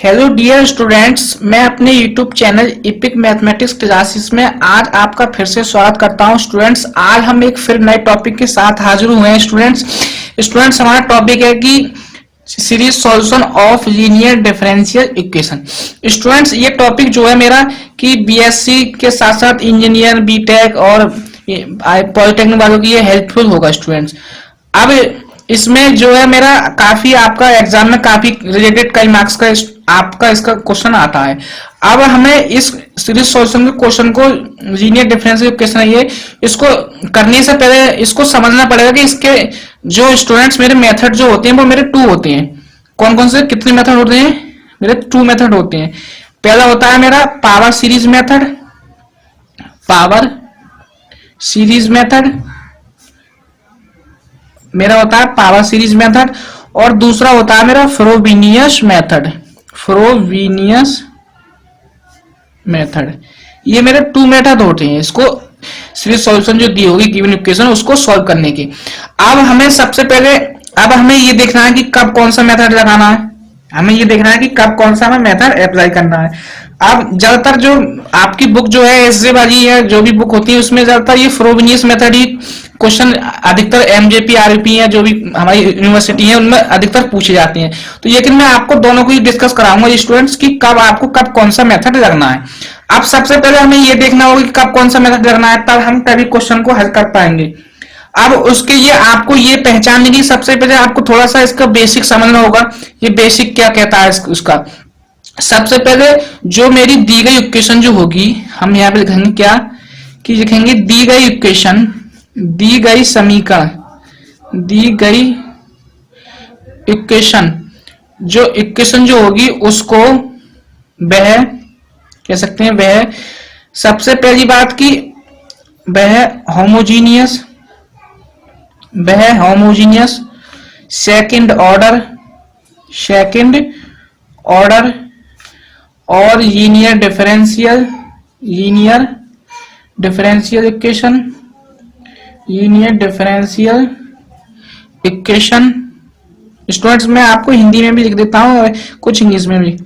Hello dear students, मैं अपने YouTube channel EPIC mathematics classes में आज आपका फिर से स्वागत करता हूं। स्टूडेंट्स, आज हम एक फिर नए टॉपिक के साथ हाजिर हुए हैं। स्टूडेंट्स हमारा टॉपिक है कि series solution of linear differential equation. Students, ये टॉपिक जो है मेरा कि बीएससी के साथ साथ इंजीनियर, बीटेक और पॉलिटेक्निक वालों की ये हेल्पफुल होगा। स्टूडेंट्स, अब इसमें जो है मेरा काफी आपका एग्जाम में काफी रिलेटेड कई मार्क्स का आपका इसका क्वेश्चन आता है। अब हमें इस सीरीज सॉल्यूशन के क्वेश्चन को लीनियर डिफरेंशियल इक्वेशन है ये, इसको करने से पहले इसको समझना पड़ेगा कि इसके जो स्टूडेंट्स मेरे मेथड जो होते हैं वो मेरे 2 होते हैं। कौन कौन से कितने मेथड होते हैं? मेरे 2 मेथड होते हैं। पहला होता है मेरा power series method, power series method मेरा होता है पावर सीरीज मेथड, और दूसरा होता है मेरा फ्रोबेनियस मेथड, फ्रोबेनियस मेथड। ये मेरे 2 मेथड होते हैं इसको सीरीज सॉल्यूशन जो दी होगी गिवन इक्वेशन उसको सॉल्व करने की। अब हमें सबसे पहले हमें ये देखना है कि कब कौन सा मेथड लगाना है, हमें ये देखना है कि कब कौन सा हमें मेथड अप्लाई करना है। अब ज्यादातर जो आपकी बुक जो है एसजे वाली है, जो भी बुक होती है उसमें ज्यादातर ये फ्रोबेनियस मेथड ही क्वेश्चन अधिकतर एमजेपी आरपी है जो भी हमारी यूनिवर्सिटी है उनमें अधिकतर पूछे जाते हैं। तो लेकिन मैं आपको दोनों को ही डिस्कस कराऊंगा स्टूडेंट्स कि कब कौन सा मेथड लगना है। अब सबसे पहले हमें ये देखना होगा कि कब कौन सा मेथड लगना है, तब हम तभी क्वेश्चन को हल कर पाएंगे। अब उसके लिए आपको ये पहचानने की सबसे पहले आपको थोड़ा सा इसका बेसिक समझना होगा। ये बेसिक क्या कहता है उसका। सबसे पहले जो मेरी दी गई इक्वेशन जो होगी, हम यहाँ पे लिखेंगे क्या कि लिखेंगे दी गई इक्वेशन, दी गई समीकरण, दी गई इक्वेशन, जो इक्वेशन जो होगी उसको वह कह सकते हैं वह सबसे पहली बात की वह होमोजीनियस, सेकंड ऑर्डर और लीनियर डिफरेंशियल इक्वेशन। स्टूडेंट्स, मैं आपको हिंदी में भी लिख देता हूं और कुछ इंग्लिश में भी।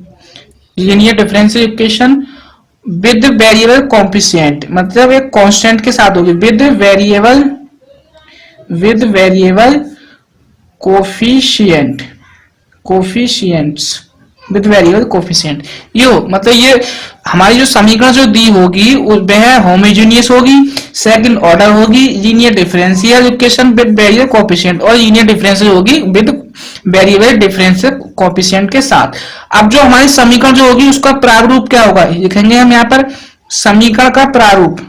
Linear differential equation with variable coefficient, मतलब एक कांस्टेंट के साथ होगी, with variable coefficients with variable coefficient. यो मतलब ये हमारी जो समीकरण जो दी होगी वह होमोजेनियस होगी, सेकंड ऑर्डर होगी, linear differential equation with variable coefficient, और लीनियर डिफरेंशियल होगी विद वेरिएबल डिफरेंशियल कोफिशिएंट के साथ। अब जो हमारी समीकरण जो होगी उसका प्रारूप क्या होगा, लिखेंगे हम यहाँ पर समीकरण का प्रारूप।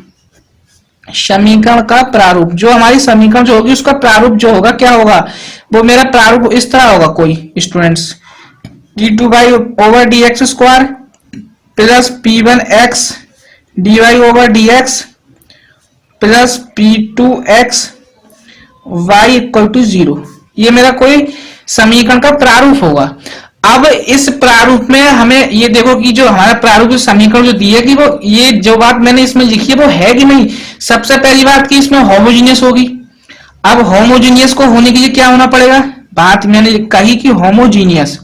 जो हमारी समीकरण जो होगी उसका प्रारूप जो होगा क्या होगा, वो मेरा प्रारूप इस तरह होगा कोई students, d2y over dx square plus p1x dy over dx plus p2x y equal to 0। ये मेरा कोई समीकरण का प्रारूप होगा। अब इस प्रारूप में हमें ये देखो कि जो हमारा प्रारूप समीकरण जो दी है कि वो ये जो बात मैंने इसमें लिखी है वो है कि नहीं। सबसे पहली बात कि इसमें होमोजीनियस होगी। अब होमोजीनियस को होने के लिए क्या होना पड़ेगा, बात मैंने कही कि होमोजीनियस।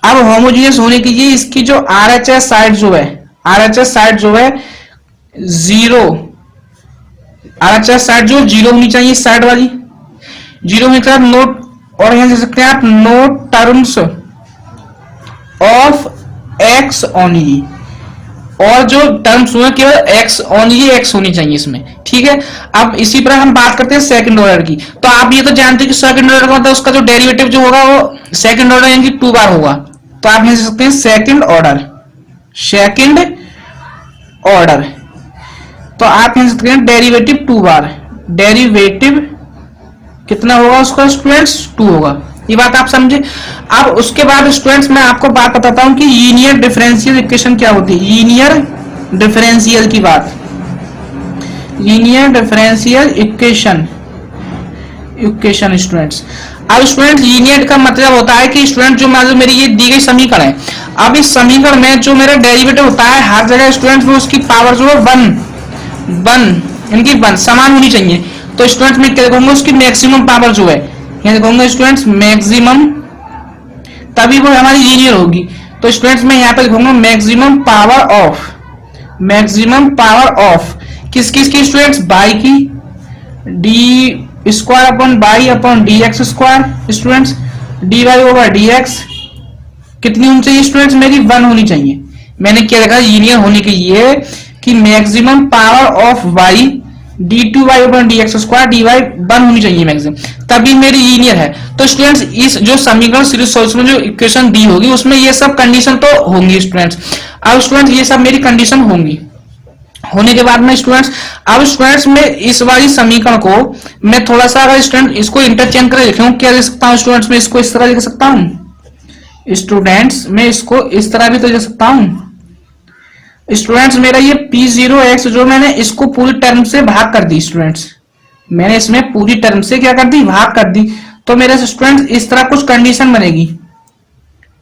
अब होमोजीनियस होने के लिए इसकी जो आरएचएस साइड जो है 0, आरएचएस साइड जो 0 होनी चाहिए, इस साइड वाली 0 होने के बाद नोट, और यहां देख सकते हैं आप no terms of x only, और जो टर्म्स हुए केवल एक्स ओनली एक्स होनी चाहिए इसमें, ठीक है। अब इसी पर हम बात करते हैं सेकंड ऑर्डर की। तो आप ये तो जानते हैं कि सेकंड ऑर्डर का मतलब उसका जो डेरिवेटिव जो होगा वो सेकंड ऑर्डर यानी 2 बार होगा। तो आप लिख सकते हैं सेकंड ऑर्डर। तो आप लिख सकते हैं डेरिवेटिव 2 बार, डेरिवेटिव कितना होगा उसका स्टूडेंट्स 2 होगा। ये बात आप समझे। अब उसके बाद स्टूडेंट्स मैं आपको बात बताता हूं कि लीनियर डिफरेंशियल इक्वेशन क्या होती है। लीनियर डिफरेंशियल की बात, लीनियर डिफरेंशियल इक्वेशन स्टूडेंट्स। अब स्टूडेंट लीनियर का मतलब होता है कि स्टूडेंट जो मेरी ये दी गई समीकरण है, अब इस समीकरण में जो मेरा डेरिवेटिव होता है हर जगह स्टूडेंट में उसकी पावर जो है 1 इनकी 1 समान होनी चाहिए। तो स्टूडेंट में क्या देखूंगा उसकी मैक्सिमम पावर जो है, यहाँ देखूंगा स्टूडेंट्स मैक्सिमम तभी वो हमारी लीनियर होगी। तो स्टूडेंट्स मैं यहाँ पे लिखूंगा मैक्सिमम पावर ऑफ किस किस की स्टूडेंट्स, बाई की, d square upon by upon d x square students, d y over d x कितनी होनी चाहिए स्टूडेंट्स, मेरी 1 होनी चाहिए। मैंने क्या लिखा लीनियर होने के लिए कि maximum power of y d to y upon d x square d y 1 होनी चाहिए मैक्सिमम, तभी मेरी लीनियर है। तो स्टूडेंट्स इस जो समीकरण सीरीज सॉल्यूशन में जो इक्वेशन दी होगी उसमें ये सब कंडीशन तो होंगी स्टूडेंट्स। अब स्टूडेंट्स ये सब मेरी कंडीशन होंगी, होने के बाद में स्टूडेंट्स अब स्टूडेंट्स में इस वाली समीकरण को मैं थोड़ा सा अगर स्टूडेंट इसको इंटरचेंज कर लिखूं, क्या लिख सकता हूं स्टूडेंट्स, में इसको इस तरह लिख सकता हूं स्टूडेंट्स, मैं इसको इस तरह भी तो लिख सकता हूं स्टूडेंट्स। मेरा ये P0x जो मैंने इसको पूरी टर्म से भाग कर दी स्टूडेंट्स, मैंने इसमें पूरी टर्म से क्या कर दी, भाग कर दी। तो मेरे स्टूडेंट्स इस तरह कुछ कंडीशन बनेगी,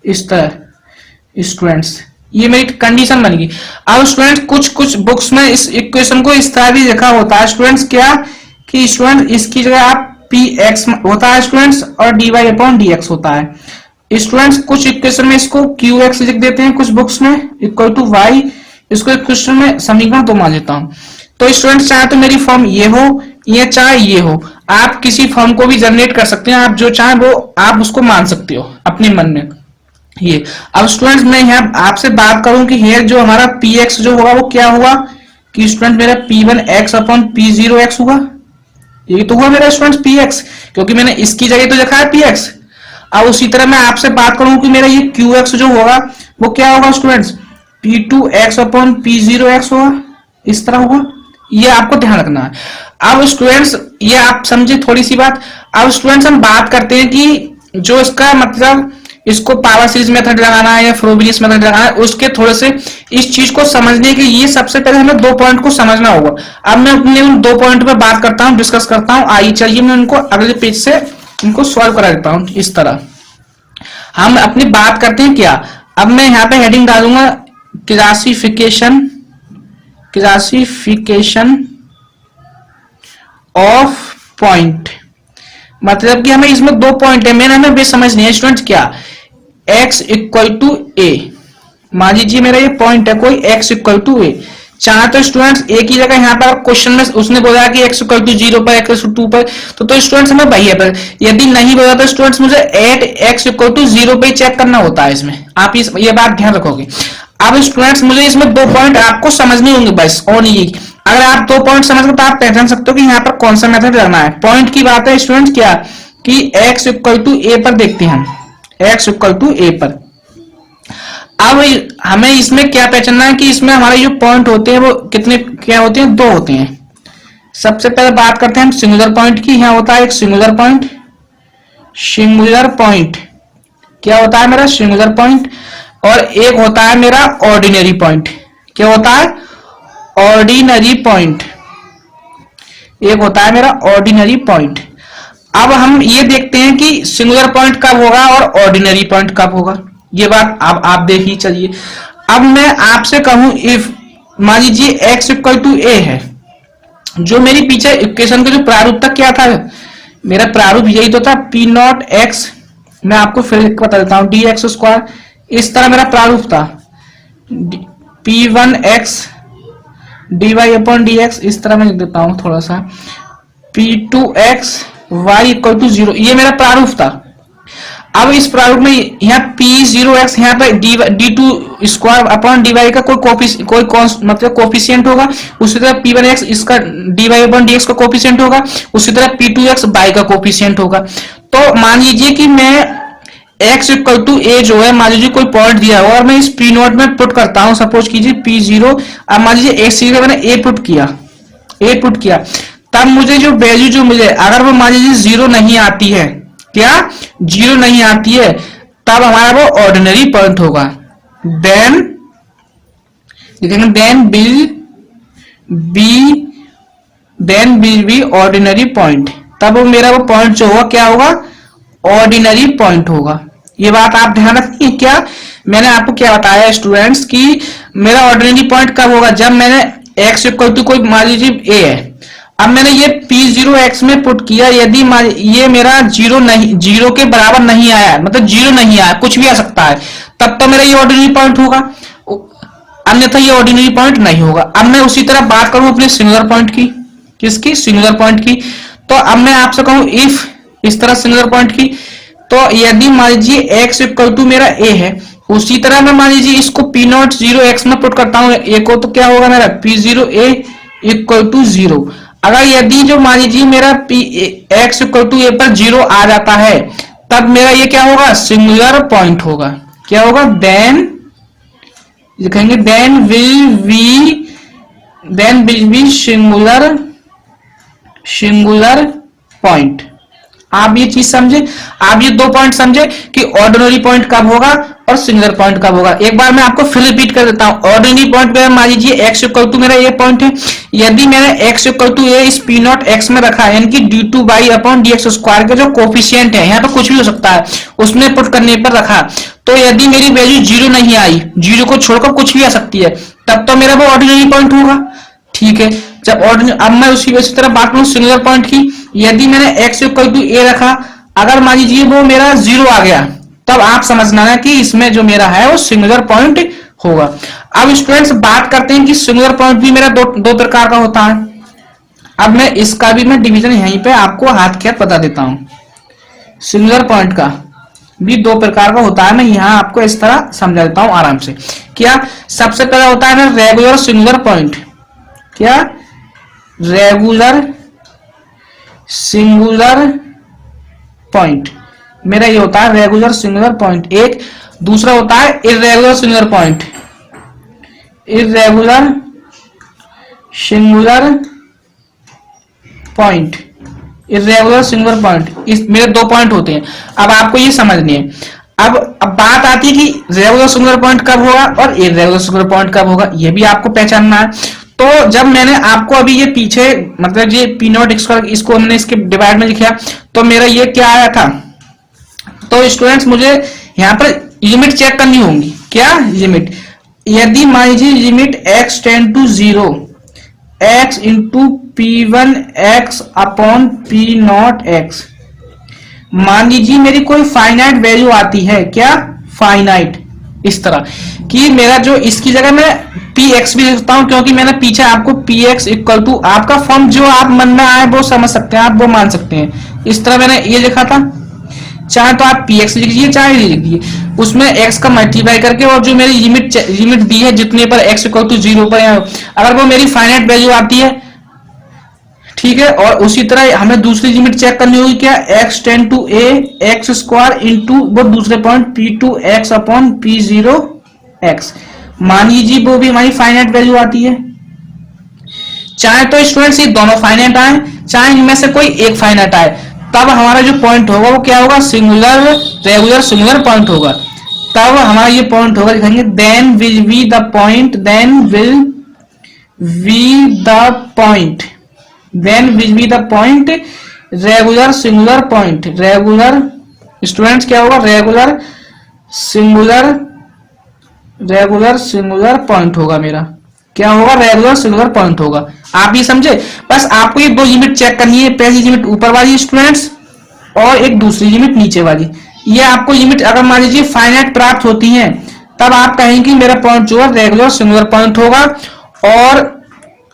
इस तरह स्टूडेंट्स ये मेरी कंडीशन बनेगी। अब स्टूडेंट्स कुछ बुक्स में इस इक्वेशन को इस तरह भी लिखा होता है स्टूडेंट्स, क्या कि स्टूडेंट इसकी जगह आप px होता है स्टूडेंट्स और dy अपॉन dx होता है स्टूडेंट्स। कुछ इक्वेशन में इसको qx लिख देते हैं कुछ बुक्स में इक्वल टू y, इसको इक्वेशन में समीकरण तो मान लेता हूं। तो स्टूडेंट्स चाहे तो मेरी फॉर्म ये हो या चाहे ये हो, आप किसी फॉर्म को भी जनरेट कर सकते हैं, आप जो चाहे वो आप उसको मान सकते हो अपने मन में ये। अब स्टूडेंट्स मैं यहाँ आपसे बात करूं कि हेयर जो हमारा px जो होगा वो क्या हुआ कि स्टूडेंट मेरा p1x अपॉन p0x हुआ, ये तो हुआ मेरा स्टूडेंट्स px, क्योंकि मैंने इसकी जगह तो लिखा है px। अब उसी तरह मैं आपसे बात करूं कि मेरा ये qx जो होगा वो क्या होगा स्टूडेंट्स, p2x अपॉन p0x होगा, इस तरह होगा, ये आपको ध्यान रखना है। अब स्टूडेंट्स ये आप समझे थोड़ी सी बात। अब स्टूडेंट्स हम बात करते हैं कि जो इसका मतलब इसको पावर सीरीज मेथड लगाना है या फ्रोबिनियस मेथड लगाना है, उसके थोड़े से इस चीज को समझने के लिए सबसे पहले हमें 2 पॉइंट को समझना होगा। अब मैं अपने उन 2 पॉइंट पे बात करता हूं, डिस्कस करता हूं। आइए चलिए मैं उनको अगले पेज से इनको सॉल्व करा देता हूं। इस तरह हम अपनी बात करते हैं क्या, अब मैं यहाँ पे हेडिंग डालूंगा क्लासिफिकेशन ऑफ पॉइंट, मतलब कि हमें इसमें 2 पॉइंट है, मैंने हमें बेस समझनी है स्टूडेंट्स, क्या x इक्वल टू ए, मान लीजिए मेरा ये पॉइंट है कोई x इक्वल टू ए, चाहे तो स्टूडेंट्स एक ही जगह यहाँ पर क्वेश्चन में उसने बोला कि x इक्वल टू 0 पर x इक्वल टू 2 पर, तो स्टूडेंट्स हमें वही है, पर यदि नहीं बोला तो स्टूडेंट्स मुझे एट x इक्वल टू 0 पे चेक करना होता है इसमें, आप ये बात ध्यान रखोगे। अब स्टूडेंट्स मुझे इसमें 2 पॉइंट आपको समझने होंगे बस, और ये अगर आप 2 पॉइंट समझ गए तो आप पहचान सकते हो कि यहाँ पर कौन सा मेथड लगना है। पॉइंट की बात है स्टूडेंट्स क्या कि x इक्वल टू ए पर देखते हैं हम, x इक्वल टू ए पर। अब हमें इसमें क्या पहचानना है कि इसमें हमारे जो पॉइंट होते हैं वो कितने क्या होते हैं, 2 होते हैं। सबसे पहले बात करते हैं हम सिंगुलर पॉइंट की, यहाँ होता है एक सिंगुलर पॉइंट क्या होता है मेरा सिंगुलर पॉइंट, और एक होता है मेरा ऑर्डिनरी पॉइंट, क्या होता है ऑर्डिनरी पॉइंट, एक होता है मेरा ऑर्डिनरी पॉइंट। अब हम ये देखते हैं कि सिंगुलर पॉइंट कब होगा और ऑर्डिनरी पॉइंट कब होगा, ये बात अब आप देखिए। चलिए अब मैं आपसे कहूं इफ मान लीजिए x इक्वल टू ए है, जो मेरी पीछे इक्वेशन का जो प्रारूप तक क्या था, मेरा प्रारूप यही तो था p नॉट x, मैं आपको फिर बता देता हूं dx स्क्वायर, इस तरह मेरा प्रारूप था p1x dy अपॉन dx, इस तरह मैं लिख देता हूं थोड़ा सा p2x y इक्वल टू 0, ये मेरा प्रारूप था। अब इस प्रारूप में यहाँ p0x यहाँ पे d2 स्क्वायर अपॉन dy का कोई मतलब कोफिशिएंट होगा, उसी तरह p1x इसका dy अपॉन dx का कोफिशिएंट होगा, उसी तरह p2x y का कोफिशिएंट होगा। तो मान लीजिए कि मैं x इक्वल टू ए जो है, मान लीजिए कोई पॉइंट दिया हुआ और मैं इस p नोट में पुट करता हूं, सपोज कीजिए p0, अब मान लीजिए x की मैंने a पुट किया, तब मुझे जो वैल्यू जो मिले, अगर वो मान लीजिए 0 नहीं आती है, क्या 0 नहीं आती है, तब हमारा वो ऑर्डिनरी पॉइंट होगा। Then will be ordinary point, तब वो मेरा वो पॉइंट जो होगा क्या होगा ऑर्डिनरी पॉइंट होगा। ये बात आप ध्यान रखिए। क्या मैंने आपको क्या बताया स्टूडेंट्स कि मेरा ऑर्डिनरी पॉइंट कब होगा, जब मैंने x इक्वल टू कोई मान लीजिए a है अब मैंने ये P0x में पुट किया, यदि ये मेरा जीरो नहीं, जीरो के बराबर नहीं आया, मतलब जीरो नहीं आया, कुछ भी आ सकता है, तब तो मेरा ये ऑर्डिनरी पॉइंट होगा, अन्यथा ये ऑर्डिनरी पॉइंट नहीं होगा। अब मैं उसी तरह बात करूं अपने सिंगुलर पॉइंट की, किसकी, सिंगुलर पॉइंट की। तो अब मैं आपसे कहूं इफ इस तरह सिंगुलर पॉइंट की, तो यदि मान लीजिए x इक्वल टू मेरा a है, उसी तरह मैं मान लीजिए इसको P0 0x में पुट करता हूं a को, तो क्या होगा मेरा P0a इक्वल टू 0। अगर यदि जो मान लीजिए मेरा x इक्वल टू a पर 0 आ जाता है, तब मेरा ये क्या होगा, सिंगुलर पॉइंट होगा। क्या होगा, देन लिखेंगे then will be singular point. आप ये चीज समझे, आप ये दो पॉइंट समझे कि ऑर्डिनरी पॉइंट कब होगा और सिंगुलर पॉइंट कब होगा। एक बार मैं आपको फिर रिपीट कर देता हूं। ऑर्डिनरी पॉइंट में मान लीजिए x इक्वल टू मेरा ये पॉइंट है, यदि मैंने x इक्वल टू a इस P0 x में रखा है, यानी कि d2 अपॉन dx स्क्वायर का जो कोफिशिएंट है, यहाँ पे कुछ भी हो सकता है, उसमें पुट करने पर रखा, तो यदि मेरी वैल्यू जीरो नहीं आई, जीरो को छोड़कर कुछ भी आ सकती है, तब तो मेरा वो ऑर्डिनरी पॉइंट होगा। ठीक है, जब ऑर्डिनरी, अब मैं उसी तरह बात करूं सिंगुलर पॉइंट की, यदि मैंने x इक्वल टू a रखा, अगर मान लीजिए वो मेरा जीरो आ गया, तब आप समझना है कि इसमें जो मेरा है वो सिंगुलर पॉइंट होगा। अब स्टूडेंट्स बात करते हैं कि सिंगुलर पॉइंट भी मेरा दो प्रकार का होता है। अब मैं इसका भी मैं डिवीजन यहीं पे आपको हाथ के बता देता हूं। सिंगुलर पॉइंट का भी दो प्रकार का होता है, मैं यहाँ आपको इस तरह समझा देता हूं आराम से। क्या, सबसे पहला होता है ना रेगुलर सिंगुलर पॉइंट। क्या, रेगुलर सिंगुलर पॉइंट मेरा ये होता है रेगुलर सिंगुलर पॉइंट। एक दूसरा होता है irregular singular point. Irregular singular point, irregular singular point, इस मेरे दो पॉइंट होते हैं। अब आपको ये समझनी है। अब बात आती है कि रेगुलर सिंगुलर पॉइंट कब होगा और इर्रेगुलर सिंगुलर पॉइंट कब होगा, ये भी आपको पहचानना है। तो जब मैंने आपको अभी ये पीछे मतलब ये P0 स्क्वायर इसको हमने इसके डिवाइड में लिखा, तो मेरा ये क्या आया था, तो स्टूडेंट्स मुझे यहाँ पर लिमिट चेक करनी होगी। क्या लिमिट, यदि मान लीजिए limit x tend to 0 x into P1x upon P0x, मान लीजिए मेरी कोई फाइनाइट वैल्यू आती है। क्या, फाइनाइट, इस तरह कि मेरा जो इसकी जगह मैं px भी लिखता हूं, क्योंकि मैंने पीछे आपको px इक्वल टू आपका फॉर्म जो आप मन में आए वो समझ सकते हैं, आप वो मान सकते हैं। इस तरह मैंने ये लिखा था, चाहे तो आप px लिख लीजिए चाहे लिख लीजिए, उसमें x का मल्टीप्लाई करके, और जो मेरी लिमिट दी है जितने पर x इक्वल टू 0 पर, अगर वो मेरी फाइनाइट वैल्यू आती है, ठीक है। और उसी तरह हमें दूसरी लिमिट चेक करनी होगी। क्या, x tend to a x square into वो दूसरे पॉइंट P2x अपॉन P0x, मान लीजिए वो भी हमारी फाइनाइट वैल्यू आती है। चाहे तो स्टूडेंट्स ये दोनों फाइनाइट आए, चाहे इनमें से कोई एक फाइनाइट आए, तब हमारा जो पॉइंट होगा वो क्या होगा, सिंगुलर रेगुलर सिंगुलर पॉइंट होगा। तब हमारा ये पॉइंट होगा, लिखेंगे then will be the point, then will be the point, then will be the point regular singular point. Regular students क्या होगा, रेगुलर सिंगुलर पॉइंट होगा मेरा। क्या होगा, रेगुलर सिंगुलर पॉइंट होगा। आप ये समझे, बस आपको ये दो लिमिट चेक करनी है, पहली लिमिट ऊपर वाली स्टूडेंट्स और एक दूसरी लिमिट नीचे वाली। ये आपको लिमिट अगर मान लीजिए फाइनाइट प्राप्त होती है, तब आप कहेंगे कि मेरा पॉइंट जो है रेगुलर सिंगुलर पॉइंट होगा, और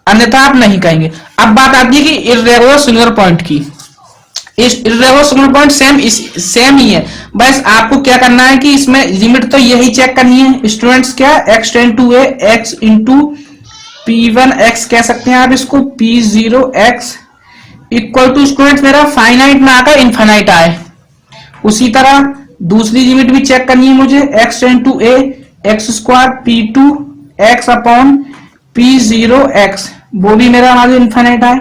अन्यथा आप नहीं कहेंगे। अब बात आती है कि इर्रेगुलर सिंगुलर पॉइंट की। इस इर्रेगुलर सिंगुलर पॉइंट सेम ही है, बस आपको क्या करना है कि इसमें लिमिट तो यही चेक करनी है स्टूडेंट्स। क्या, x tend to a x into P1x कह सकते हैं आप इसको, P0x इक्वल टू स्टूडेंट्स मेरा फाइनाइट में आकर इनफाइनाइट आए। उसी तरह दूसरी लिमिट भी चेक करनी है मुझे, x tend to a x square P2x upon P0x, वो भी मेरा हमारे इनफाइनाइट आए,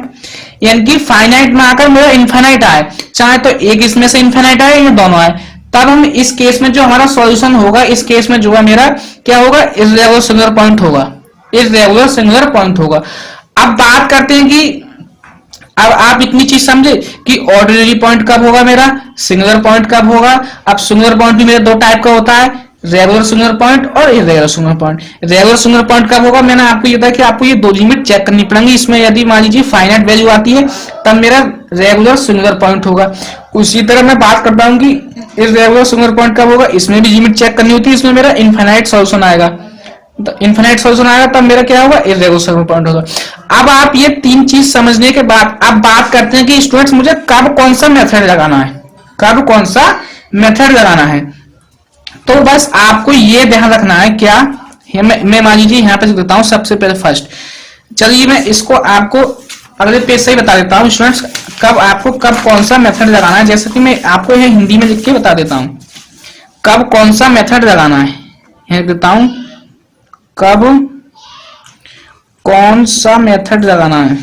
यानी कि फाइनाइट में आकर मेरा इनफाइनाइट आए, चाहे तो एक इसमें से इनफाइनाइट आए या दोनों आए। तब हम इस केस में जो हमारा सॉल्यूशन होगा, इस केस में जो है मेरा क्या होगा, इर्रेगुलर सिंगुलर पॉइंट होगा, इर्रेगुलर सिंगुलर पॉइंट होगा। अब बात करते हैं कि अब आप इतनी चीज समझे कि ऑर्डिनरी पॉइंट कब होगा मेरा, सिंगुलर पॉइंट कब होगा। अब सिंगुलर पॉइंट भी मेरे दो टाइप का होता है, रेगुलर सिंगुलर पॉइंट और irregular singular point. Regular singular point कब होगा, मैंने आपको ये बताया कि आपको ये दो लिमिट चेक करनी पड़ेंगी। इसमें यदि मान लीजिए फाइनाइट वैल्यू आती है तब मेरा रेगुलर सिंगुलर पॉइंट होगा। उसी तरह मैं बात करता हूँ कि इरेगुलर सिंगुलर पॉइंट कब होगा, इसमें भी लिमिट चेक करनी होती है, इसमें मेरा इनफाइनाइट सॉल्यूशन आएगा। तो इनफाइनाइट सॉल्यूशन आएगा तब मेरा क्या होगा, इरेगुलर सिंगुलर पॉइंट होगा। अब आप ये तीन चीज समझने के बाद अब बात करते हैं कि स्टूडेंट्स मुझे कब कौन सा मेथड लगाना है, कब कौन सा मेथड लगाना है। तो बस आपको ये ध्यान रखना है क्या, मैं मान लीजिए यहाँ पे देता हूँ सबसे पहले फर्स्ट। चलिए मैं इसको आपको अगले पेज से ही बता देता हूँ स्टूडेंट्स, कब आपको कब कौन सा मेथड लगाना है। जैसे कि मैं आपको यह हिंदी में लिख के बता देता हूँ कब कौन सा मेथड लगाना है। यहाँ देता हूँ कब कौन सा मेथड लगाना है,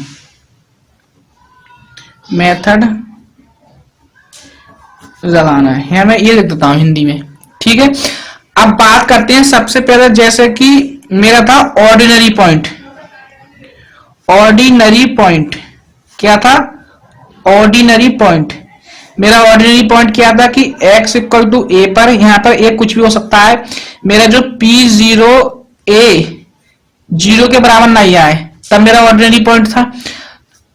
मेथड लगाना है। यहाँ मैं ये लिख देता हूँ हिंदी में, ठीक है। अब बात करते हैं सबसे पहले, जैसे कि मेरा था ऑर्डिनरी पॉइंट। ऑर्डिनरी पॉइंट क्या था, ऑर्डिनरी पॉइंट मेरा ऑर्डिनरी पॉइंट क्या था कि x इक्वल टू ए पर, यहां पर a कुछ भी हो सकता है, मेरा जो P0 a 0 के बराबर नहीं आए तब मेरा ऑर्डिनरी पॉइंट था।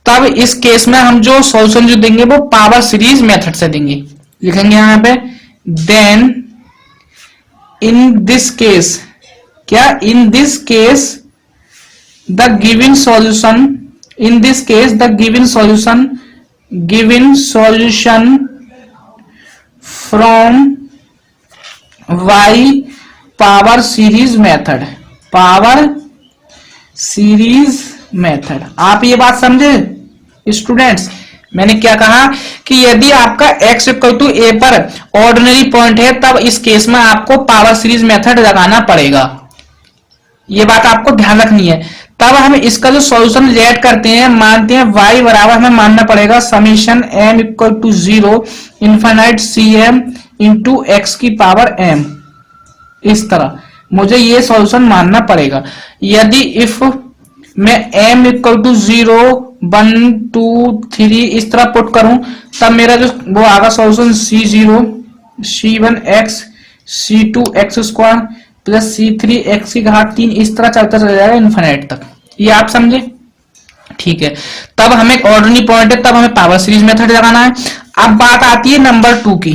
तब इस केस में हम जो सॉल्यूशन जो देंगे वो पावर सीरीज मेथड से देंगे। लिखेंगे यहां पे देन इन दिस केस, क्या इन this case the given solution, in this case the given solution from y power series method, power series method. आप ये बात समझे स्टूडेंट्स, मैंने क्या कहा कि यदि आपका x इक्वल टू ए पर ऑर्डिनरी पॉइंट है तब इस केस में आपको पावर सीरीज मेथड लगाना पड़ेगा। ये बात आपको ध्यान रखनी है। तब हम इसका जो सॉल्यूशन लेट करते हैं, मानते हैं y बराबर हमें मानना पड़ेगा summation m equal to 0 infinite cm into x की पावर m। इस तरह मुझे ये सॉल्यूशन मानना पड़ेगा। यदि इफ मैं m इक्वल टू 0 1 2 3 इस तरह पुट करूं तब मेरा जो वो आगा solution c0 c1 x c2 x square plus c3 x की घात 3 इस तरह चलता चला जाएगा इनफिनिट तक। ये आप समझे, ठीक है। तब हमें ऑर्डिनरी पॉइंट है तब हमें पावर सीरीज मेथड लगाना है। अब बात आती है नंबर 2 की।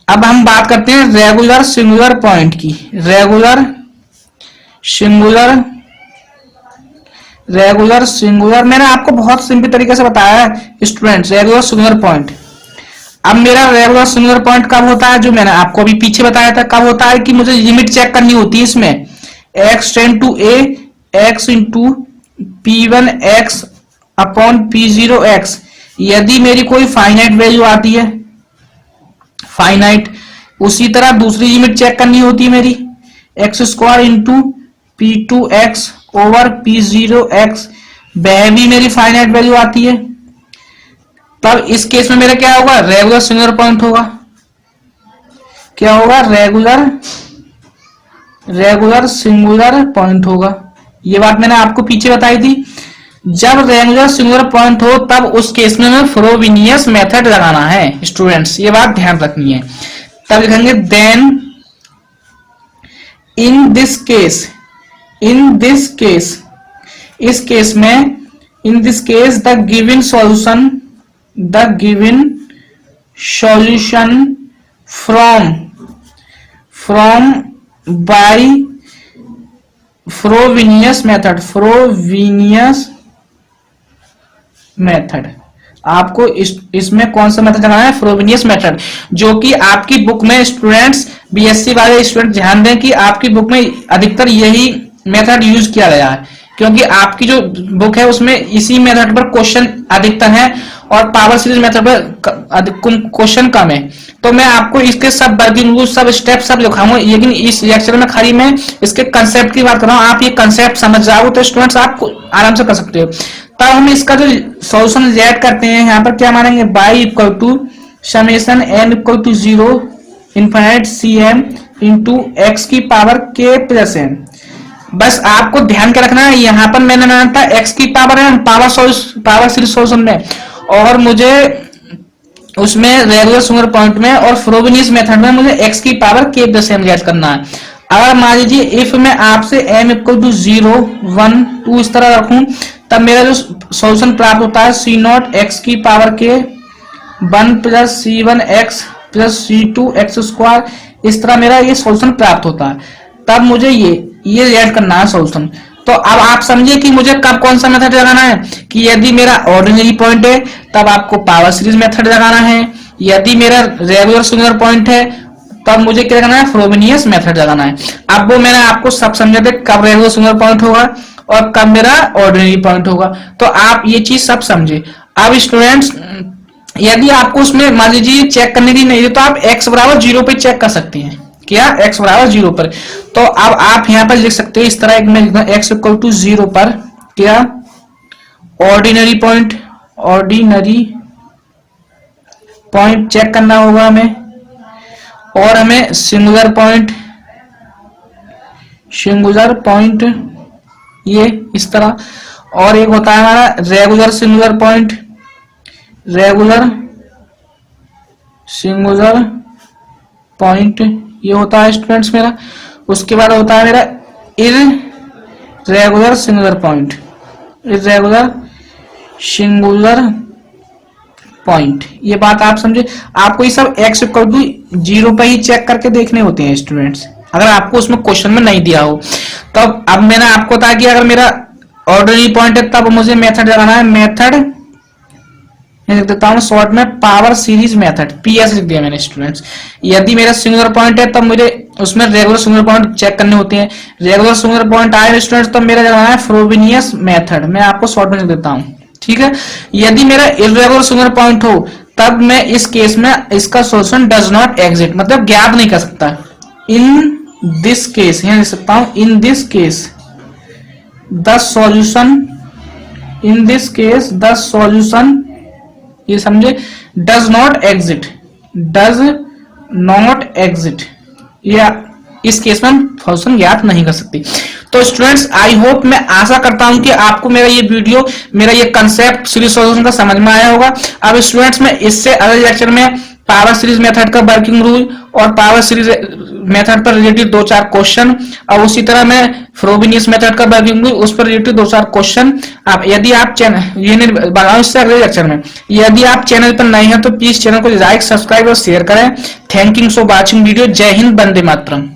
अब हम बात करते हैं रेगुलर सिंगुलर पॉइंट की। रेगुलर सिंगुलर मैंने आपको बहुत सिंपल तरीके से बताया है स्टूडेंट्स, रेगुलर सिंगुलर पॉइंट। अब मेरा रेगुलर सिंगुलर पॉइंट कब होता है, जो मैंने आपको अभी पीछे बताया था कब होता है कि मुझे लिमिट चेक करनी होती है इसमें x tend to a x into p1 x upon p0 x। यदि मेरी कोई फाइनाइट वैल्यू आती है, फाइनाइट, उसी तरह दूसरी लिमिट चेक करनी होती है मेरी x square into p2 x over p0 x, वह भी मेरी फाइनाइट वैल्यू आती है। तब इस केस में मेरा क्या होगा, रेगुलर सिंगुलर पॉइंट होगा। क्या होगा, रेगुलर सिंगुलर पॉइंट होगा। ये बात मैंने आपको पीछे बताई थी। जब रेगुलर सिंगुलर पॉइंट हो तब उस केस में हमें फ्रोबिनियस मेथड लगाना है स्टूडेंट्स, ये बात ध्यान रखनी है। तब लिखेंगे देन इन दिस केस, इस केस में in this case the given solution from by Frobenius method. आपको इसमें कौन सा मेथड लगाना है, फ्रोबिनियस मेथड, जो कि आपकी बुक में स्टूडेंट्स बीएससी वाले स्टूडेंट ध्यान दें कि आपकी बुक में अधिकतर यही मेथड यूज किया गया है, क्योंकि आपकी जो बुक है उसमें इसी मेथड पर क्वेश्चन अधिकतर है और पावर सीरीज मेथड पर क्वेश्चन कम है। तो मैं आपको इसके सब वर्किंग रूल, सब स्टेप सब लिखाऊंगा, लेकिन इस लेक्चर में खाली मैं इसके कंसेप्ट की बात कर रहा हूँ। आप ये कंसेप्ट समझ जाओ तो स्टूडेंट्स आप आराम से कर सकते हो। तब हम इसका जो सॉल्यूशन लेट करते हैं यहाँ पर क्या मानेंगे, y equal to summation m equal to 0 infinite cm into x की पावर k प्लस m। बस आपको ध्यान के रखना है, यहाँ पर मैंने माना था x की पावर है पावर सीरीज सॉल्यूशन में, और मुझे उसमें रेगुलर सिंगुलर पॉइंट में और फ्रोबेनियस मेथड में मुझे x की पावर k प्लस m ज्ञात करना है। अगर मान लीजिए इफ मैं आपसे m इक्वल टू 0 1 2 इस तरह रखूं, तब मेरा जो सॉल्यूशन प्राप्त होता है c नॉट x की power k 1 plus c1 x plus c2 x square, इस तरह मेरा ये सॉल्यूशन प्राप्त होता है। तब मुझे ये ऐड करना है सॉल्यूशन। तो अब आप समझिए कि मुझे कब कौन सा मेथड लगाना है, कि यदि मेरा ऑर्डिनरी पॉइंट है तब आपको पावर सीरीज मेथड लगाना है, यदि मेरा रेगुलर सिंगुलर पॉइंट है तब मुझे क्या लगाना है, फ्रोबेनियस मेथड लगाना है। अब वो मैंने आपको सब समझा दे कब रेगुलर सिंगुलर पॉइंट होगा और कब मेरा ऑर्डिनरी पॉइंट होगा, तो आप ये चीज सब समझे। अब स्टूडेंट्स यदि आपको उसमें मान लीजिए चेक करने की नहीं है तो आप x बराबर 0 पे चेक कर सकते हैं, क्या x बराबर 0 पर। तो अब आप यहाँ पर लिख सकते हैं इस तरह, एक मैं x इक्वल टू 0 पर क्या ऑर्डिनरी पॉइंट चेक करना होगा हमें, और हमें सिंगुलर पॉइंट ये इस तरह, और एक होता है हमारा रेगुलर सिंगुलर पॉइंट ये होता है स्टूडेंट्स मेरा। उसके बाद होता है मेरा इर्रेगुलर सिंगुलर पॉइंट। ये बात आप समझे। आपको ये सब x इक्वल टू 0 पर ही चेक करके देखने होते हैं स्टूडेंट्स, अगर आपको उसमें क्वेश्चन में नहीं दिया हो। तब अब मैंने आपको कहा कि अगर मेरा ऑर्डिनरी पॉइंट है तब मुझे मेथड लगाना है, मेथड लिख देता हूं शॉर्ट में पावर सीरीज मेथड, PS लिख दिया मैंने स्टूडेंट्स। यदि मेरा सिंगुलर पॉइंट है तब मुझे उसमें रेगुलर सिंगुलर पॉइंट चेक करने होते हैं, रेगुलर सिंगुलर पॉइंट आए स्टूडेंट्स तब मेरा लगाना है फ्रोबेनियस मेथड, मैं आपको शॉर्ट में लिख देता हूं, ठीक है। यदि मेरा इर्रेगुलर सिंगुलर पॉइंट हो तब मैं इस केस में इसका सॉल्यूशन डज नॉट एग्जिस्ट, मतलब ज्ञात नहीं कर सकता। इन दिस केस यहां लिख सकता हूं, इन दिस केस द सॉल्यूशन ये समझे डज नॉट एग्जिट, या इस केस में हम फंक्शन ज्ञात नहीं कर सकते। तो स्टूडेंट्स आई होप, मैं आशा करता हूं कि आपको मेरा ये वीडियो, मेरा ये कंसेप्ट सीरीज सॉल्यूशन का समझ में आया होगा। अब स्टूडेंट्स मैं इससे अगले लेक्चर में पावर सीरीज मेथड का वर्किंग रूल और पावर सीरीज मेथड पर रिलेटेड 2-4 क्वेश्चन, और उसी तरह मैं फ्रोबेनियस मेथड का वर्किंग रूल उस पर रिलेटेड 2-4 क्वेश्चन। आप यदि आप चैनल ये नहीं बनाओ इससे अगले लेक्चर में, यदि आप चैनल पर नए हैं तो प्लीज चैनल को लाइक, सब्सक्राइब और शेयर करें। Thank you for watching video. जय हिंद, वंदे मातरम।